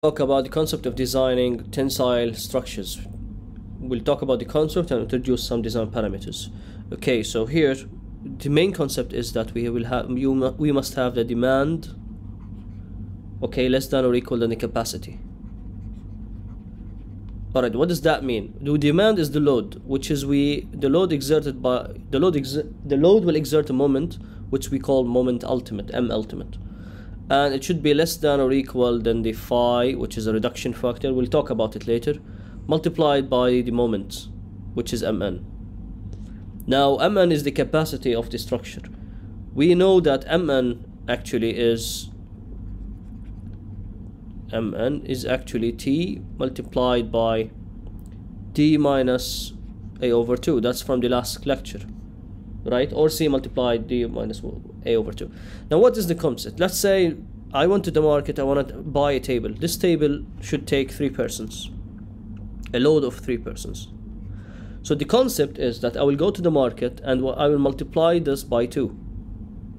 Talk about the concept of designing tensile structures. We'll talk about the concept and introduce some design parameters. Okay, so here the main concept is that we must have the demand, okay, less than or equal than the capacity. All right, what does that mean? The demand is the load, which is the load will exert a moment, which we call moment ultimate, M ultimate. And it should be less than or equal than the phi, which is a reduction factor, we'll talk about it later, multiplied by the moment, which is Mn. Now Mn is the capacity of the structure. We know that Mn is actually T multiplied by D minus A over 2. That's from the last lecture, right? Or C multiplied D minus A over 2. Now what is the concept? Let's say I went to the market, I want to buy a table. This table should take 3 persons, a load of 3 persons. So the concept is that I will go to the market and I will multiply this by 2.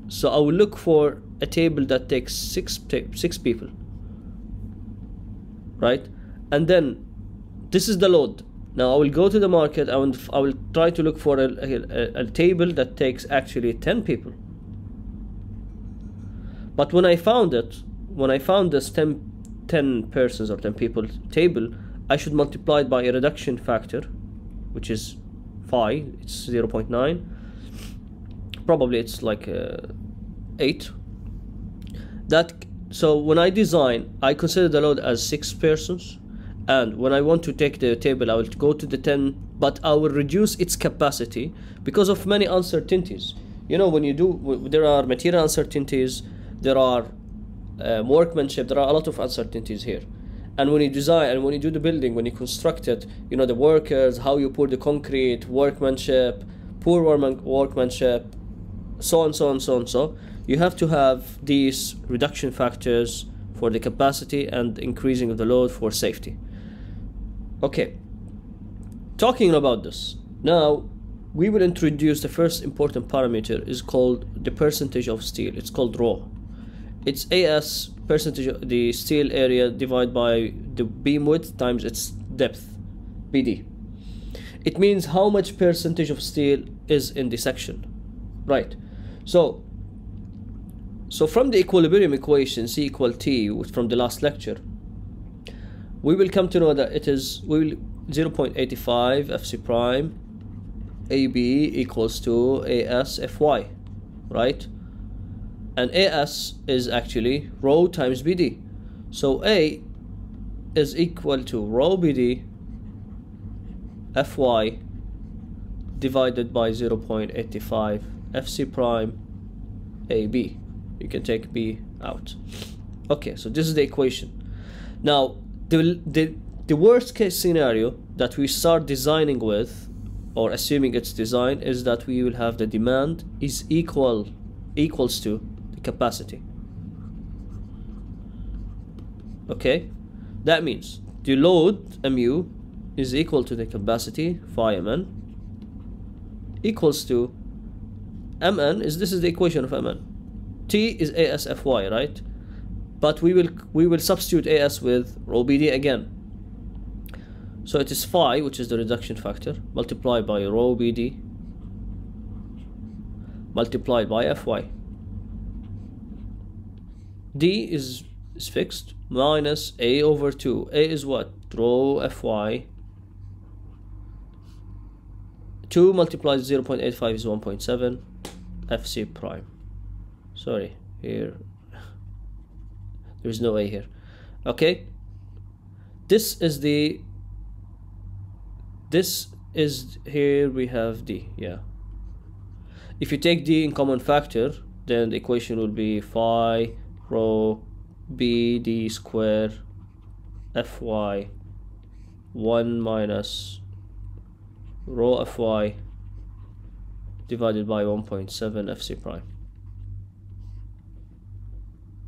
So I will look for a table that takes 6 people, right? And then this is the load. Now I will go to the market, I will try to look for a table that takes actually 10 people. But when I found this 10 persons or 10 people table, I should multiply it by a reduction factor, which is phi, it's 0.9. Probably it's like 8. So when I design, I consider the load as 6 persons. And when I want to take the table, I will go to the 10, but I will reduce its capacity because of many uncertainties. You know, when you do, there are material uncertainties, there are workmanship, there are a lot of uncertainties here. And when you design, and when you do the building, when you construct it, you know, the workers, how you pour the concrete, workmanship, poor workmanship, so on, so on, so on, so you have to have these reduction factors for the capacity and increasing of the load for safety. Okay, talking about this, now we will introduce the first important parameter, is called the percentage of steel. It's called rho. It's AS, percentage of the steel area, divided by the beam width times its depth, BD. It means how much percentage of steel is in the section, right? So from the equilibrium equation, C equal T, from the last lecture, we will come to know that it is 0.85 FC prime AB equals to AS FY, right? And AS is actually rho times BD. So A is equal to rho BD FY divided by 0.85 FC prime AB. You can take B out. Okay, so this is the equation. Now, the worst case scenario that we start designing with, or assuming it's design, is that we will have the demand is equals to the capacity. Okay, that means the load mu is equal to the capacity phi mn equals to mn this is the equation of mn. T is ASFY, right? But we will substitute AS with rho BD again. So it is phi, which is the reduction factor, multiplied by rho BD multiplied by FY. D is fixed, minus A over 2. A is what? Rho FY. 2 multiplied 0.85 is 1.7 FC prime. Sorry, here there's no A here. Okay, this is here we have D. Yeah, if you take D in common factor, then the equation will be phi rho BD square FY 1 minus rho FY divided by 1.7 FC prime.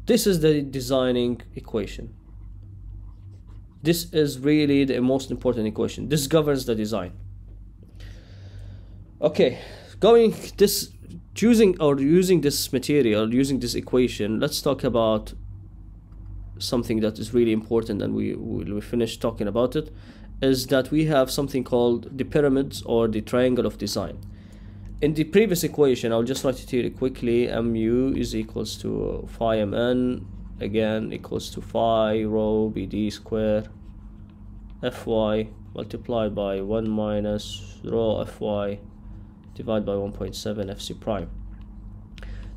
This is the designing equation. This is really the most important equation. This governs the design. Okay, using this material, using this equation, let's talk about something that is really important, and we finished talking about it, is that we have something called the pyramids or the triangle of design. In the previous equation, I'll just write it here quickly. Mu is equals to phi mn, again equals to phi rho bd square fy multiplied by 1 minus rho fy divided by 1.7 fc prime.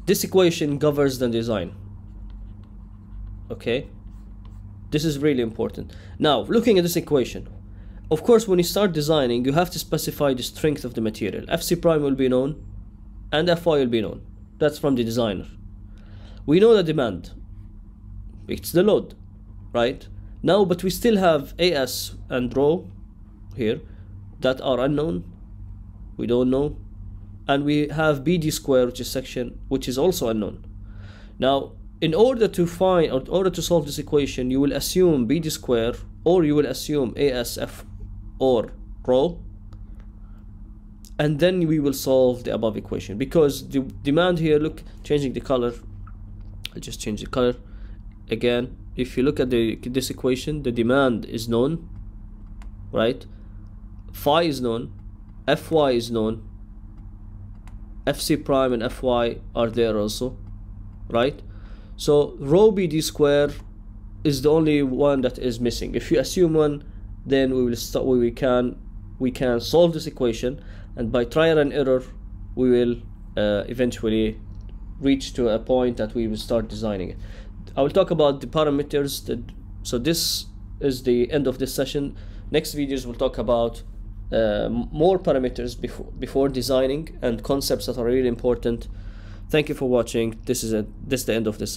This equation governs the design. Okay, this is really important. Now, looking at this equation, of course, when you start designing, you have to specify the strength of the material. Fc prime will be known and Fy will be known. That's from the designer. We know the demand. It's the load, right? Now, but we still have As and Rho here that are unknown. We don't know. And we have BD square, which is section, which is also unknown. Now, in order to find, or in order to solve this equation, you will assume BD square, or you will assume ASF or Rho, and then we will solve the above equation, because the demand here, look, changing the color, I'll just change the color again. If you look at this equation, the demand is known, right? Phi is known, Fy is known, Fc prime and Fy are there also, right? So rho BD square is the only one that is missing. If you assume one, then we will start. We can solve this equation, and by trial and error, we will eventually reach to a point that we will start designing it. I will talk about the parameters. So this is the end of this session. Next videos we'll talk about more parameters before designing and concepts that are really important. Thank you for watching. This is the end of this.